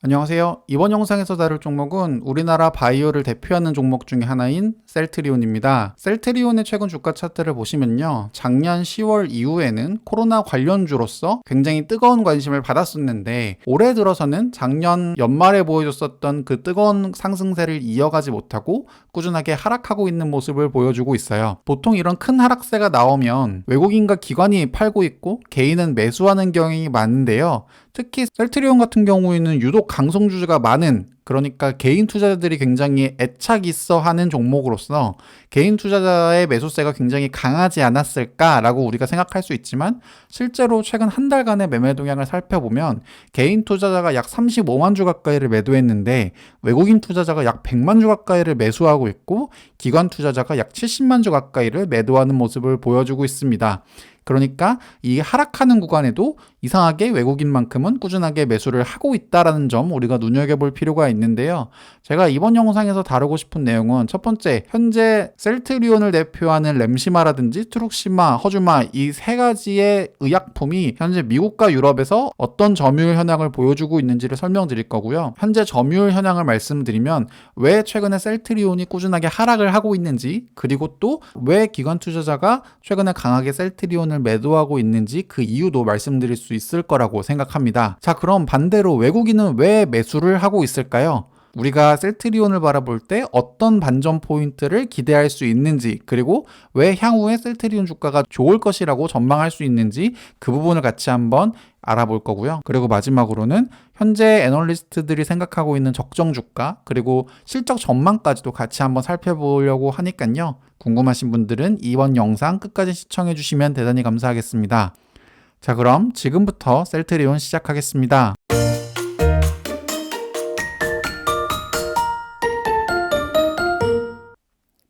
안녕하세요. 이번 영상에서 다룰 종목은 우리나라 바이오를 대표하는 종목 중에 하나인 셀트리온입니다. 셀트리온의 최근 주가 차트를 보시면요. 작년 10월 이후에는 코로나 관련주로서 굉장히 뜨거운 관심을 받았었는데 올해 들어서는 작년 연말에 보여줬었던 그 뜨거운 상승세를 이어가지 못하고 꾸준하게 하락하고 있는 모습을 보여주고 있어요. 보통 이런 큰 하락세가 나오면 외국인과 기관이 팔고 있고 개인은 매수하는 경향이 많은데요. 특히 셀트리온 같은 경우에는 유독 강성주가 많은, 그러니까 개인 투자자들이 굉장히 애착 있어 하는 종목으로서 개인 투자자의 매수세가 굉장히 강하지 않았을까라고 우리가 생각할 수 있지만, 실제로 최근 한 달간의 매매 동향을 살펴보면 개인 투자자가 약 35만 주 가까이를 매도했는데 외국인 투자자가 약 100만 주 가까이를 매수하고 있고 기관 투자자가 약 70만 주 가까이를 매도하는 모습을 보여주고 있습니다. 그러니까 이 하락하는 구간에도 이상하게 외국인만큼은 꾸준하게 매수를 하고 있다는 점 우리가 눈여겨볼 필요가 있는데요. 제가 이번 영상에서 다루고 싶은 내용은 첫 번째, 현재 셀트리온을 대표하는 램시마라든지 트룩시마, 허주마 이 세 가지의 의약품이 현재 미국과 유럽에서 어떤 점유율 현황을 보여주고 있는지를 설명드릴 거고요. 현재 점유율 현황을 말씀드리면 왜 최근에 셀트리온이 꾸준하게 하락을 하고 있는지, 그리고 또 왜 기관 투자자가 최근에 강하게 셀트리온을 매도하고 있는지 그 이유도 말씀드릴 수 있을 거라고 생각합니다. 자, 그럼 반대로 외국인은 왜 매수를 하고 있을까요? 우리가 셀트리온을 바라볼 때 어떤 반전 포인트를 기대할 수 있는지, 그리고 왜 향후에 셀트리온 주가가 좋을 것이라고 전망할 수 있는지 그 부분을 같이 한번 알아볼 거고요. 그리고 마지막으로는 현재 애널리스트들이 생각하고 있는 적정 주가, 그리고 실적 전망까지도 같이 한번 살펴보려고 하니까요. 궁금하신 분들은 이번 영상 끝까지 시청해 주시면 대단히 감사하겠습니다. 자, 그럼 지금부터 셀트리온 시작하겠습니다.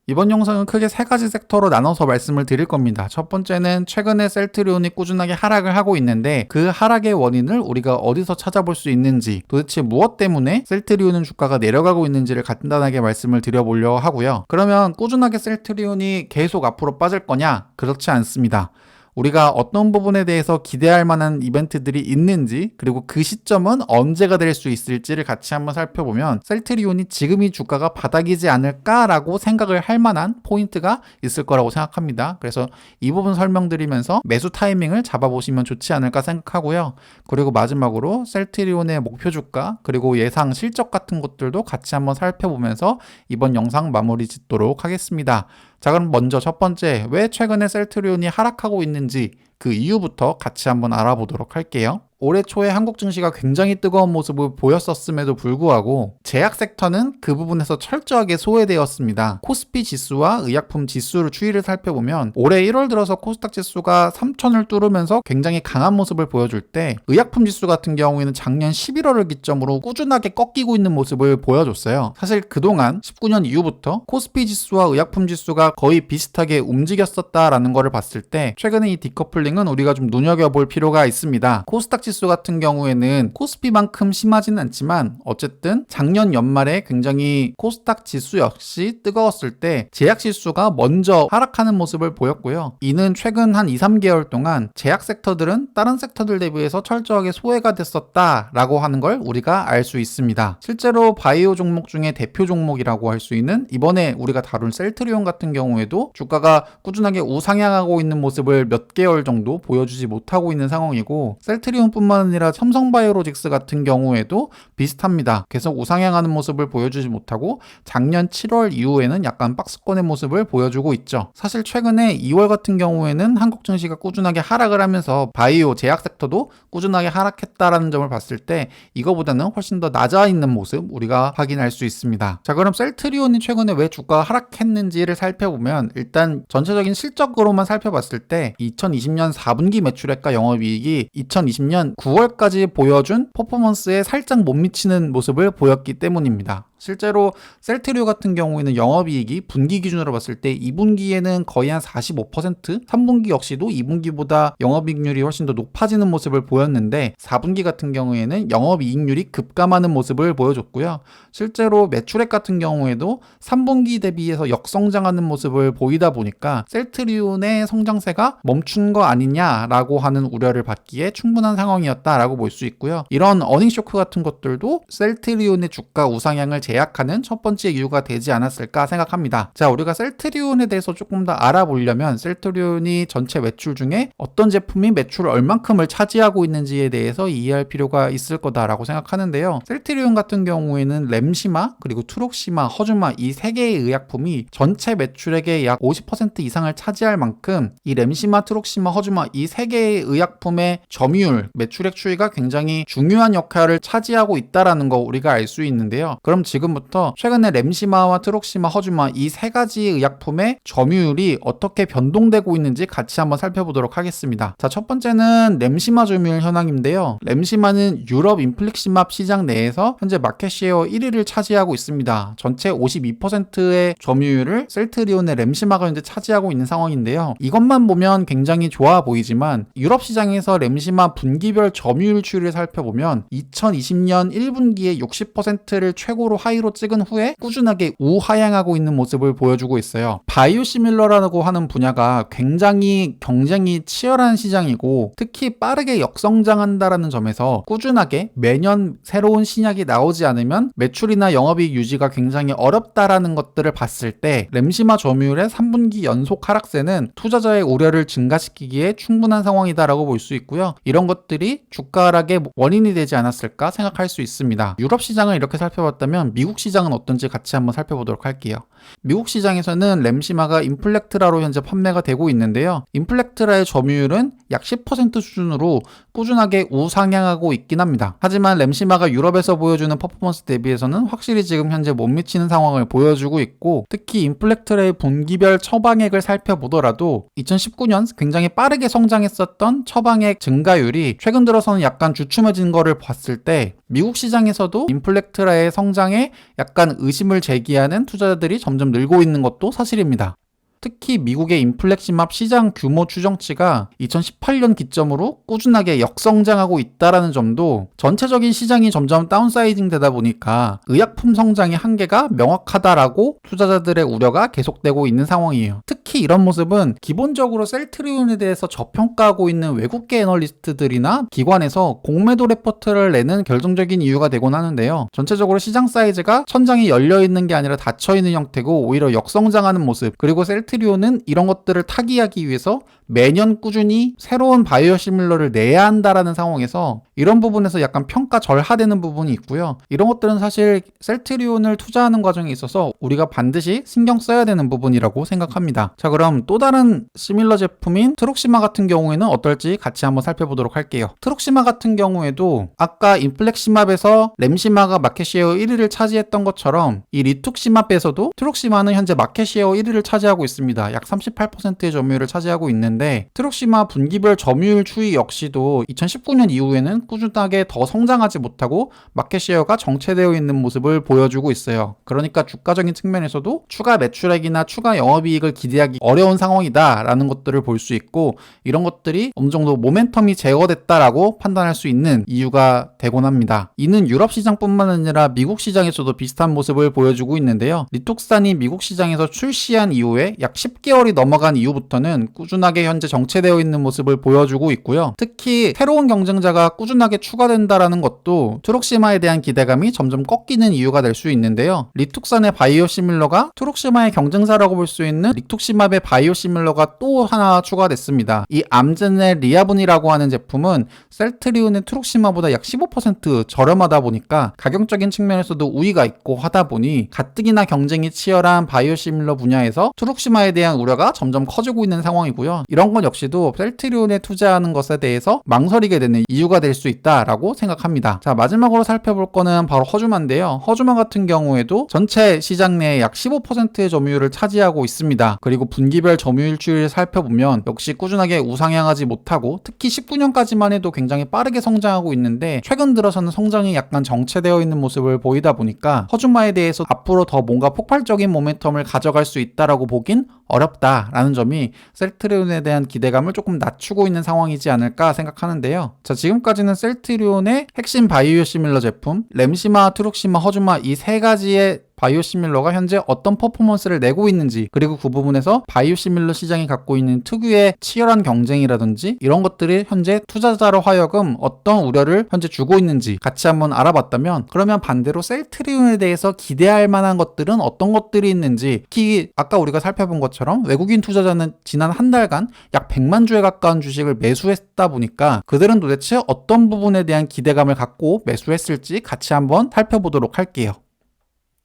이번 영상은 크게 세 가지 섹터로 나눠서 말씀을 드릴 겁니다. 첫 번째는 최근에 셀트리온이 꾸준하게 하락을 하고 있는데 그 하락의 원인을 우리가 어디서 찾아볼 수 있는지, 도대체 무엇 때문에 셀트리온은 주가가 내려가고 있는지를 간단하게 말씀을 드려보려고 하고요. 그러면 꾸준하게 셀트리온이 계속 앞으로 빠질 거냐? 그렇지 않습니다. 우리가 어떤 부분에 대해서 기대할 만한 이벤트들이 있는지, 그리고 그 시점은 언제가 될 수 있을지를 같이 한번 살펴보면 셀트리온이 지금이 주가가 바닥이지 않을까라고 생각을 할 만한 포인트가 있을 거라고 생각합니다. 그래서 이 부분 설명드리면서 매수 타이밍을 잡아보시면 좋지 않을까 생각하고요. 그리고 마지막으로 셀트리온의 목표 주가, 그리고 예상 실적 같은 것들도 같이 한번 살펴보면서 이번 영상 마무리 짓도록 하겠습니다. 자, 그럼 먼저 첫 번째, 왜 최근에 셀트리온이 하락하고 있는지 그 이유부터 같이 한번 알아보도록 할게요. 올해 초에 한국 증시가 굉장히 뜨거운 모습을 보였었음에도 불구하고 제약 섹터는 그 부분에서 철저하게 소외되었습니다. 코스피 지수와 의약품 지수를 추이를 살펴보면 올해 1월 들어서 코스닥 지수가 3,000을 뚫으면서 굉장히 강한 모습을 보여줄 때 의약품 지수 같은 경우에는 작년 11월을 기점으로 꾸준하게 꺾이고 있는 모습을 보여줬어요. 사실 그동안 19년 이후부터 코스피 지수와 의약품 지수가 거의 비슷하게 움직였었다라는 것을 봤을 때 최근에 이 디커플링은 우리가 좀 눈여겨볼 필요가 있습니다. 코스닥 지수 같은 경우에는 코스피만큼 심하지는 않지만 어쨌든 작년 연말에 굉장히 코스닥 지수 역시 뜨거웠을 때 제약 지수가 먼저 하락하는 모습을 보였고요. 이는 최근 한 2, 3개월 동안 제약 섹터들은 다른 섹터들 대비해서 철저하게 소외가 됐었다라고 하는 걸 우리가 알 수 있습니다. 실제로 바이오 종목 중에 대표 종목이라고 할 수 있는 이번에 우리가 다룬 셀트리온 같은 경우에도 주가가 꾸준하게 우상향하고 있는 모습을 몇 개월 정도 보여주지 못하고 있는 상황이고, 셀트리온 뿐만 아니라 삼성바이오로직스 같은 경우에도 비슷합니다. 계속 우상향하는 모습을 보여주지 못하고 작년 7월 이후에는 약간 박스권의 모습을 보여주고 있죠. 사실 최근에 2월 같은 경우에는 한국 증시가 꾸준하게 하락을 하면서 바이오 제약 섹터도 꾸준하게 하락했다라는 점을 봤을 때 이거보다는 훨씬 더 낮아 있는 모습 우리가 확인할 수 있습니다. 자, 그럼 셀트리온이 최근에 왜 주가가 하락했는지를 살펴보면 일단 전체적인 실적으로만 살펴봤을 때 2020년 4분기 매출액과 영업이익이 2020년 9월까지 보여준 퍼포먼스에 살짝 못 미치는 모습을 보였기 때문입니다. 실제로 셀트리온 같은 경우에는 영업이익이 분기 기준으로 봤을 때 2분기에는 거의 한 45%, 3분기 역시도 2분기보다 영업이익률이 훨씬 더 높아지는 모습을 보였는데 4분기 같은 경우에는 영업이익률이 급감하는 모습을 보여줬고요. 실제로 매출액 같은 경우에도 3분기 대비해서 역성장하는 모습을 보이다 보니까 셀트리온의 성장세가 멈춘 거 아니냐라고 하는 우려를 받기에 충분한 상황이었다라고 볼 수 있고요. 이런 어닝 쇼크 같은 것들도 셀트리온의 주가 우상향을 제약하는 첫 번째 이유가 되지 않았을까 생각합니다. 자, 우리가 셀트리온에 대해서 조금 더 알아보려면 셀트리온이 전체 매출 중에 어떤 제품이 매출을 얼만큼을 차지하고 있는지에 대해서 이해할 필요가 있을 거다라고 생각하는데요. 셀트리온 같은 경우에는 램시마, 그리고 트록시마, 허주마 이 세 개의 의약품이 전체 매출액의 약 50% 이상을 차지할 만큼 이 램시마, 트록시마, 허주마 이 세 개의 의약품의 점유율, 매출액 추이가 굉장히 중요한 역할을 차지하고 있다라는 거 우리가 알 수 있는데요. 그럼 지금부터 최근에 램시마와 트록시마, 허주마 이 세 가지 의약품의 점유율이 어떻게 변동되고 있는지 같이 한번 살펴보도록 하겠습니다. 자, 첫 번째는 램시마 점유율 현황인데요. 램시마는 유럽 인플릭시맙 시장 내에서 현재 마켓시어 1위를 차지하고 있습니다. 전체 52%의 점유율을 셀트리온의 램시마가 현재 차지하고 있는 상황인데요. 이것만 보면 굉장히 좋아 보이지만 유럽 시장에서 램시마 분기별 점유율 추이를 살펴보면 2020년 1분기에 60%를 최고로 하이로 찍은 후에 꾸준하게 우하향하고 있는 모습을 보여주고 있어요. 바이오시밀러라고 하는 분야가 굉장히 경쟁이 치열한 시장이고 특히 빠르게 역성장한다라는 점에서 꾸준하게 매년 새로운 신약이 나오지 않으면 매출이나 영업이익 유지가 굉장히 어렵다라는 것들을 봤을 때 램시마 점유율의 3분기 연속 하락세는 투자자의 우려를 증가시키기에 충분한 상황이다라고 볼 수 있고요. 이런 것들이 주가 하락의 원인이 되지 않았을까 생각할 수 있습니다. 유럽 시장을 이렇게 살펴봤다면 미국 시장은 어떤지 같이 한번 살펴보도록 할게요. 미국 시장에서는 램시마가 인플렉트라로 현재 판매가 되고 있는데요. 인플렉트라의 점유율은 약 10% 수준으로 꾸준하게 우상향하고 있긴 합니다. 하지만 램시마가 유럽에서 보여주는 퍼포먼스 대비해서는 확실히 지금 현재 못 미치는 상황을 보여주고 있고 특히 인플렉트라의 분기별 처방액을 살펴보더라도 2019년 굉장히 빠르게 성장했었던 처방액 증가율이 최근 들어서는 약간 주춤해진 거를 봤을 때 미국 시장에서도 인플렉트라의 성장에 약간 의심을 제기하는 투자자들이 점점 늘고 있는 것도 사실입니다. 특히 미국의 인플렉시맙 시장 규모 추정치가 2018년 기점으로 꾸준하게 역성장하고 있다는 점도 전체적인 시장이 점점 다운사이징 되다 보니까 의약품 성장의 한계가 명확하다라고 투자자들의 우려가 계속되고 있는 상황이에요. 특히 이런 모습은 기본적으로 셀트리온에 대해서 저평가하고 있는 외국계 애널리스트들이나 기관에서 공매도 레포트를 내는 결정적인 이유가 되곤 하는데요. 전체적으로 시장 사이즈가 천장이 열려있는 게 아니라 닫혀있는 형태고 오히려 역성장하는 모습, 그리고 셀트리온은 이런 것들을 타개하기 위해서 매년 꾸준히 새로운 바이오시밀러를 내야 한다라는 상황에서 이런 부분에서 약간 평가 절하되는 부분이 있고요. 이런 것들은 사실 셀트리온을 투자하는 과정에 있어서 우리가 반드시 신경 써야 되는 부분이라고 생각합니다. 자, 그럼 또 다른 시밀러 제품인 트록시마 같은 경우에는 어떨지 같이 한번 살펴보도록 할게요. 트록시마 같은 경우에도 아까 인플렉시맙에서 램시마가 마켓시어 1위를 차지했던 것처럼 이 리툭시맙에서도 트록시마는 현재 마켓시어 1위를 차지하고 있습니다. 약 38%의 점유율을 차지하고 있는데 트록시마 분기별 점유율 추이 역시도 2019년 이후에는 꾸준하게 더 성장하지 못하고 마켓시어가 정체되어 있는 모습을 보여주고 있어요. 그러니까 주가적인 측면에서도 추가 매출액이나 추가 영업이익을 기대하기 어려운 상황이다라는 것들을 볼 수 있고 이런 것들이 어느 정도 모멘텀이 제거됐다라고 판단할 수 있는 이유가 되곤 합니다. 이는 유럽 시장뿐만 아니라 미국 시장에서도 비슷한 모습을 보여주고 있는데요. 리톡산이 미국 시장에서 출시한 이후에 약 10개월이 넘어간 이후부터는 꾸준하게 현재 정체되어 있는 모습을 보여주고 있고요. 특히 새로운 경쟁자가 꾸준하게 추가된다라는 것도 트록시마에 대한 기대감이 점점 꺾이는 이유가 될 수 있는데요. 리툭산의 바이오시밀러가 트록시마의 경쟁사라고 볼 수 있는 리툭시맙의 바이오시밀러가 또 하나 추가됐습니다. 이 암젠의 리아분이라고 하는 제품은 셀트리온의 트록시마보다 약 15% 저렴하다 보니까 가격적인 측면에서도 우위가 있고 하다 보니 가뜩이나 경쟁이 치열한 바이오시밀러 분야에서 트록시마에 대한 우려가 점점 커지고 있는 상황이고요. 이런 것 역시도 셀트리온에 투자하는 것에 대해서 망설이게 되는 이유가 될 수 있다라고 생각합니다. 자, 마지막으로 살펴볼 거는 바로 허주마인데요. 허주마 같은 경우에도 전체 시장 내에 약 15%의 점유율을 차지하고 있습니다. 그리고 분기별 점유율을 살펴보면 역시 꾸준하게 우상향하지 못하고 특히 19년까지만 해도 굉장히 빠르게 성장하고 있는데 최근 들어서는 성장이 약간 정체되어 있는 모습을 보이다 보니까 허준마에 대해서 앞으로 더 뭔가 폭발적인 모멘텀을 가져갈 수 있다라고 보긴 어렵다라는 점이 셀트리온에 대한 기대감을 조금 낮추고 있는 상황이지 않을까 생각하는데요. 자, 지금까지는 셀트리온의 핵심 바이오시밀러 제품 램시마, 트룩시마, 허준마 이 세 가지의 바이오시밀러가 현재 어떤 퍼포먼스를 내고 있는지, 그리고 그 부분에서 바이오시밀러 시장이 갖고 있는 특유의 치열한 경쟁이라든지 이런 것들이 현재 투자자로 하여금 어떤 우려를 현재 주고 있는지 같이 한번 알아봤다면, 그러면 반대로 셀트리온에 대해서 기대할 만한 것들은 어떤 것들이 있는지, 특히 아까 우리가 살펴본 것처럼 외국인 투자자는 지난 한 달간 약 100만 주에 가까운 주식을 매수했다 보니까 그들은 도대체 어떤 부분에 대한 기대감을 갖고 매수했을지 같이 한번 살펴보도록 할게요.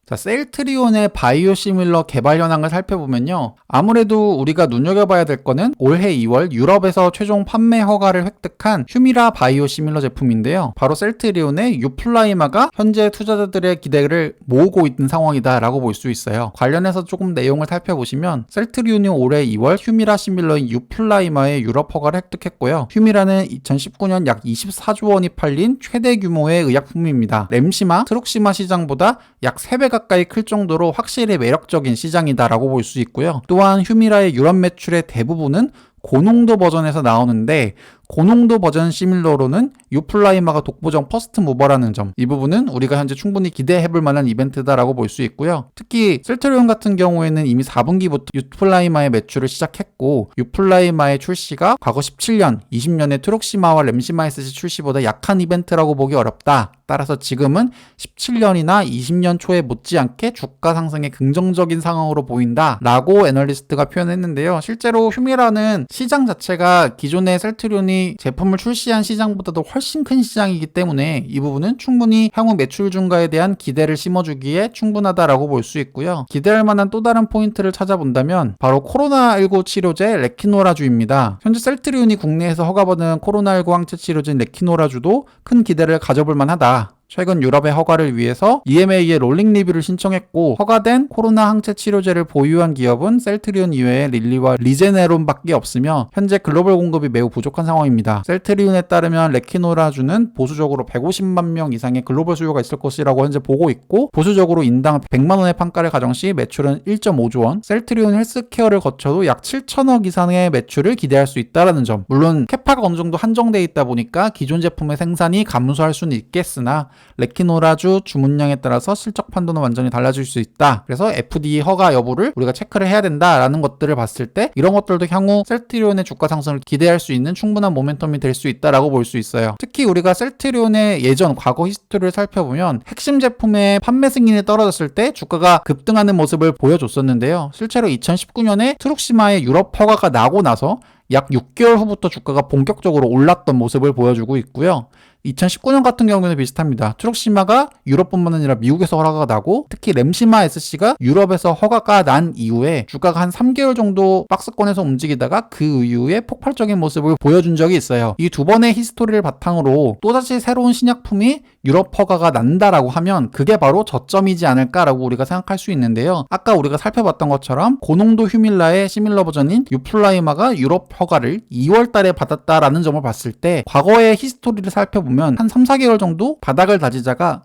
자, 셀트리온의 바이오시밀러 개발 현황을 살펴보면요. 아무래도 우리가 눈여겨봐야 될 거는 올해 2월 유럽에서 최종 판매 허가를 획득한 휴미라 바이오시밀러 제품인데요. 바로 셀트리온의 유플라이마가 현재 투자자들의 기대를 모으고 있는 상황이다라고 볼 수 있어요. 관련해서 조금 내용을 살펴보시면 셀트리온이 올해 2월 휴미라 시밀러인 유플라이마의 유럽 허가를 획득했고요. 휴미라는 2019년 약 24조 원이 팔린 최대 규모의 의약품입니다. 램시마, 트룩시마 시장보다 약 3배 가까이 클 정도로 확실히 매력적인 시장이다라고 볼 수 있고요. 또한 휴미라의 유럽 매출의 대부분은 고농도 버전에서 나오는데, 고농도 버전 시밀러로는 유플라이마가 독보적 퍼스트 무버라는 점, 이 부분은 우리가 현재 충분히 기대해볼 만한 이벤트다라고 볼 수 있고요. 특히 셀트리온 같은 경우에는 이미 4분기부터 유플라이마의 매출을 시작했고, 유플라이마의 출시가 과거 17년, 20년의 트룩시마와 램시마 SC 출시보다 약한 이벤트라고 보기 어렵다. 따라서 지금은 17년이나 20년 초에 못지않게 주가 상승에 긍정적인 상황으로 보인다 라고 애널리스트가 표현했는데요. 실제로 휴미라는 시장 자체가 기존의 셀트리온이 제품을 출시한 시장보다도 훨씬 큰 시장이기 때문에 이 부분은 충분히 향후 매출 증가에 대한 기대를 심어주기에 충분하다라고 볼 수 있고요. 기대할 만한 또 다른 포인트를 찾아본다면 바로 코로나19 치료제 레키노라주입니다. 현재 셀트리온이 국내에서 허가받은 코로나19 항체 치료제인 레키노라주도 큰 기대를 가져볼 만하다. 최근 유럽의 허가를 위해서 EMA에 롤링 리뷰를 신청했고, 허가된 코로나 항체 치료제를 보유한 기업은 셀트리온 이외에 릴리와 리제네론밖에 없으며 현재 글로벌 공급이 매우 부족한 상황입니다. 셀트리온에 따르면 레키노라주는 보수적으로 150만 명 이상의 글로벌 수요가 있을 것이라고 현재 보고 있고, 보수적으로 인당 100만 원의 판가를 가정 시 매출은 1.5조 원, 셀트리온 헬스케어를 거쳐도 약 7천억 이상의 매출을 기대할 수 있다는 점. 물론 캐파가 어느 정도 한정되어 있다 보니까 기존 제품의 생산이 감소할 수는 있겠으나 레키노라주 주문량에 따라서 실적 판도는 완전히 달라질 수 있다. 그래서 FDA 허가 여부를 우리가 체크를 해야 된다라는 것들을 봤을 때 이런 것들도 향후 셀트리온의 주가 상승을 기대할 수 있는 충분한 모멘텀이 될 수 있다라고 볼 수 있어요. 특히 우리가 셀트리온의 예전 과거 히스토리를 살펴보면 핵심 제품의 판매 승인이 떨어졌을 때 주가가 급등하는 모습을 보여줬었는데요. 실제로 2019년에 트룩시마의 유럽 허가가 나고 나서 약 6개월 후부터 주가가 본격적으로 올랐던 모습을 보여주고 있고요. 2019년 같은 경우는 비슷합니다. 트룩시마가 유럽뿐만 아니라 미국에서 허가가 나고, 특히 램시마 SC가 유럽에서 허가가 난 이후에 주가가 한 3개월 정도 박스권에서 움직이다가 그 이후에 폭발적인 모습을 보여준 적이 있어요. 이 두 번의 히스토리를 바탕으로 또다시 새로운 신약품이 유럽 허가가 난다라고 하면 그게 바로 저점이지 않을까라고 우리가 생각할 수 있는데요. 아까 우리가 살펴봤던 것처럼 고농도 휴밀라의 시밀러 버전인 유플라이마가 유럽 허가를 2월 달에 받았다라는 점을 봤을 때 과거의 히스토리를 살펴보면 한 3, 4개월 정도 바닥을 다지다가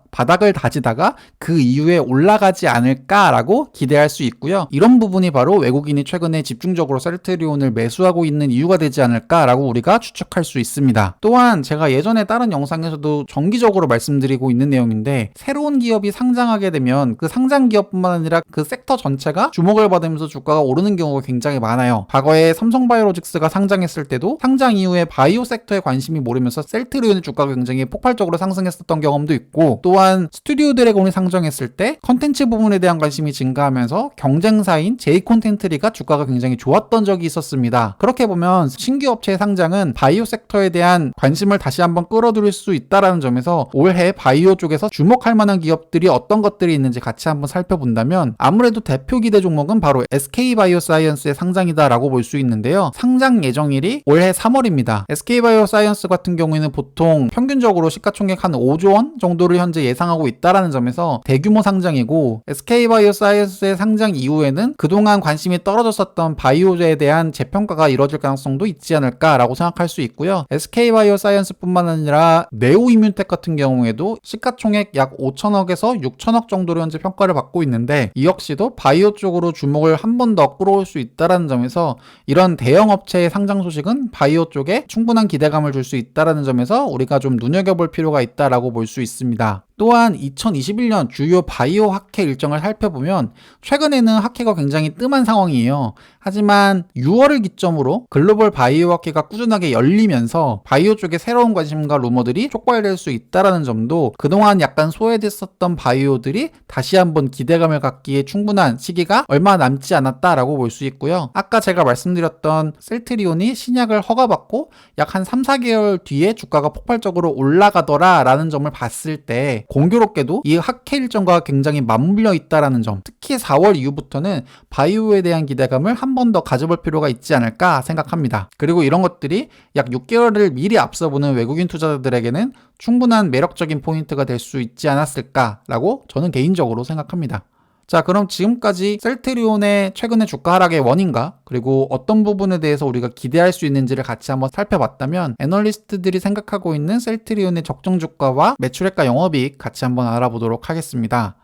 그 이후에 올라가지 않을까라고 기대할 수 있고요. 이런 부분이 바로 외국인이 최근에 집중적으로 셀트리온을 매수하고 있는 이유가 되지 않을까라고 우리가 추측할 수 있습니다. 또한 제가 예전에 다른 영상에서도 정기적으로 말씀드리고 있는 내용인데, 새로운 기업이 상장하게 되면 그 상장 기업뿐만 아니라 그 섹터 전체가 주목을 받으면서 주가가 오르는 경우가 굉장히 많아요. 과거에 삼성바이오로직스가 상장했을 때도 상장 이후에 바이오 섹터에 관심이 모르면서 셀트리온의 주가가 굉장히 폭발적으로 상승했었던 경험도 있고, 또한 스튜디오 드래곤이 상장했을 때 컨텐츠 부분에 대한 관심이 증가하면서 경쟁사인 제이콘텐트리가 주가가 굉장히 좋았던 적이 있었습니다. 그렇게 보면 신규 업체의 상장은 바이오 섹터에 대한 관심을 다시 한번 끌어들일 수 있다는 점에서 올해 바이오 쪽에서 주목할 만한 기업들이 어떤 것들이 있는지 같이 한번 살펴본다면, 아무래도 대표 기대 종목은 바로 SK바이오사이언스의 상장이다라고 볼 수 있는데요. 상장 예정일이 올해 3월입니다. SK바이오사이언스 같은 경우에는 보통 평균 평균적으로 시가총액 한 5조 원 정도를 현재 예상하고 있다라는 점에서 대규모 상장이고, SK바이오사이언스의 상장 이후에는 그동안 관심이 떨어졌었던 바이오제에 대한 재평가가 이루어질 가능성도 있지 않을까라고 생각할 수 있고요. SK바이오사이언스뿐만 아니라 네오이뮨텍 같은 경우에도 시가총액 약 5천억에서 6천억 정도로 현재 평가를 받고 있는데, 이 역시도 바이오 쪽으로 주목을 한 번 더 끌어올 수 있다라는 점에서 이런 대형 업체의 상장 소식은 바이오 쪽에 충분한 기대감을 줄 수 있다라는 점에서 우리가 좀 눈여겨볼 필요가 있다라고 볼 수 있습니다. 또한 2021년 주요 바이오 학회 일정을 살펴보면 최근에는 학회가 굉장히 뜸한 상황이에요. 하지만 6월을 기점으로 글로벌 바이오 학회가 꾸준하게 열리면서 바이오 쪽에 새로운 관심과 루머들이 촉발될 수 있다는 점도 그동안 약간 소외됐었던 바이오들이 다시 한번 기대감을 갖기에 충분한 시기가 얼마 남지 않았다라고 볼 수 있고요. 아까 제가 말씀드렸던 셀트리온이 신약을 허가받고 약 한 3, 4개월 뒤에 주가가 폭발적으로 올라가더라 라는 점을 봤을 때 공교롭게도 이 학회 일정과 굉장히 맞물려 있다라는 점, 특히 4월 이후부터는 바이오에 대한 기대감을 한 번 더 가져볼 필요가 있지 않을까 생각합니다. 그리고 이런 것들이 약 6개월을 미리 앞서보는 외국인 투자자들에게는 충분한 매력적인 포인트가 될 수 있지 않았을까라고 저는 개인적으로 생각합니다. 자, 그럼 지금까지 셀트리온의 최근의 주가 하락의 원인과 그리고 어떤 부분에 대해서 우리가 기대할 수 있는지를 같이 한번 살펴봤다면, 애널리스트들이 생각하고 있는 셀트리온의 적정 주가와 매출액과 영업이익 같이 한번 알아보도록 하겠습니다.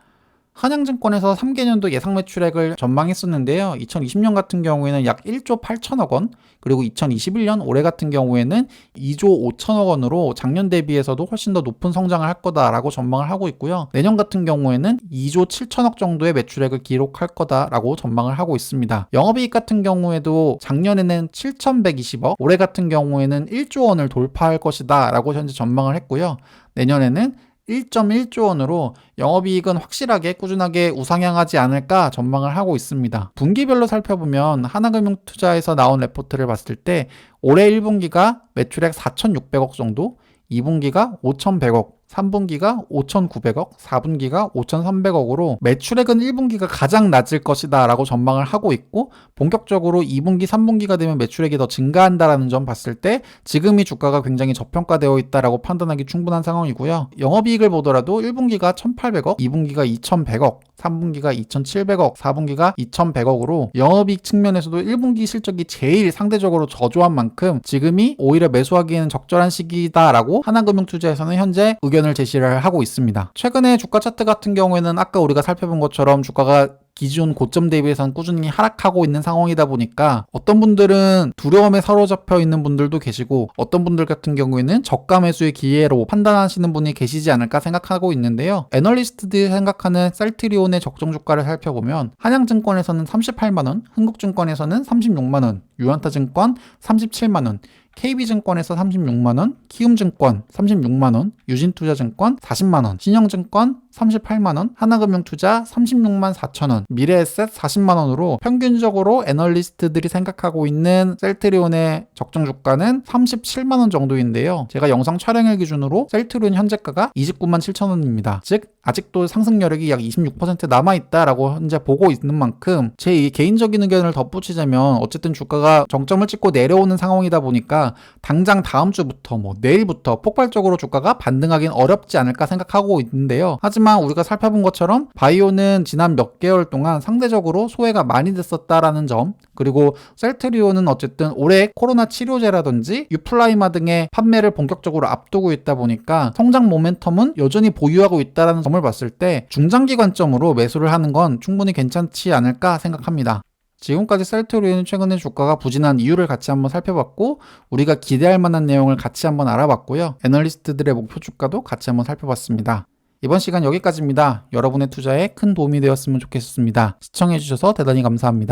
한양증권에서 3개년도 예상 매출액을 전망했었는데요. 2020년 같은 경우에는 약 1조 8천억 원, 그리고 2021년 올해 같은 경우에는 2조 5천억 원으로 작년 대비해서도 훨씬 더 높은 성장을 할 거다라고 전망을 하고 있고요. 내년 같은 경우에는 2조 7천억 정도의 매출액을 기록할 거다라고 전망을 하고 있습니다. 영업이익 같은 경우에도 작년에는 7,120억, 올해 같은 경우에는 1조 원을 돌파할 것이다 라고 현재 전망을 했고요. 내년에는 1.1조 원으로 영업이익은 확실하게 꾸준하게 우상향하지 않을까 전망을 하고 있습니다. 분기별로 살펴보면 하나금융투자에서 나온 레포트를 봤을 때 올해 1분기가 매출액 4,600억 정도, 2분기가 5,100억, 3분기가 5,900억, 4분기가 5,300억으로 매출액은 1분기가 가장 낮을 것이다 라고 전망을 하고 있고, 본격적으로 2분기, 3분기가 되면 매출액이 더 증가한다라는 점 봤을 때 지금이 주가가 굉장히 저평가되어 있다라고 판단하기 충분한 상황이고요. 영업이익을 보더라도 1분기가 1,800억, 2분기가 2,100억, 3분기가 2,700억, 4분기가 2,100억으로 영업이익 측면에서도 1분기 실적이 제일 상대적으로 저조한 만큼 지금이 오히려 매수하기에는 적절한 시기다라고 하나금융투자에서는 현재 의견을 제시를 하고 있습니다. 최근에 주가 차트 같은 경우에는 아까 우리가 살펴본 것처럼 주가가 기존 고점 대비해서는 꾸준히 하락하고 있는 상황이다 보니까 어떤 분들은 두려움에 사로잡혀 있는 분들도 계시고, 어떤 분들 같은 경우에는 저가 매수의 기회로 판단하시는 분이 계시지 않을까 생각하고 있는데요. 애널리스트들이 생각하는 셀트리온의 적정 주가를 살펴보면 한양증권에서는 38만원, 흥국증권에서는 36만원, 유안타증권 37만원, KB증권에서 36만원, 키움증권 36만원, 유진투자증권 40만원, 신영증권 38만원, 하나금융투자 36만 4천원, 미래에셋 40만원으로 평균적으로 애널리스트들이 생각하고 있는 셀트리온의 적정 주가는 37만원 정도인데요. 제가 영상 촬영일 기준으로 셀트리온 현재가가 29만 7천원입니다. 즉 아직도 상승 여력이 약 26% 남아있다라고 현재 보고 있는 만큼 제 개인적인 의견을 덧붙이자면 어쨌든 주가가 정점을 찍고 내려오는 상황이다 보니까 당장 다음 주부터 내일부터 폭발적으로 주가가 반등하기는 어렵지 않을까 생각하고 있는데요. 하지만 우리가 살펴본 것처럼 바이오는 지난 몇 개월 동안 상대적으로 소외가 많이 됐었다라는 점, 그리고 셀트리온은 어쨌든 올해 코로나 치료제라든지 유플라이마 등의 판매를 본격적으로 앞두고 있다 보니까 성장 모멘텀은 여전히 보유하고 있다는 점을 봤을 때 중장기 관점으로 매수를 하는 건 충분히 괜찮지 않을까 생각합니다. 지금까지 셀트리온의 최근에 주가가 부진한 이유를 같이 한번 살펴봤고, 우리가 기대할 만한 내용을 같이 한번 알아봤고요. 애널리스트들의 목표 주가도 같이 한번 살펴봤습니다. 이번 시간 여기까지입니다. 여러분의 투자에 큰 도움이 되었으면 좋겠습니다. 시청해주셔서 대단히 감사합니다.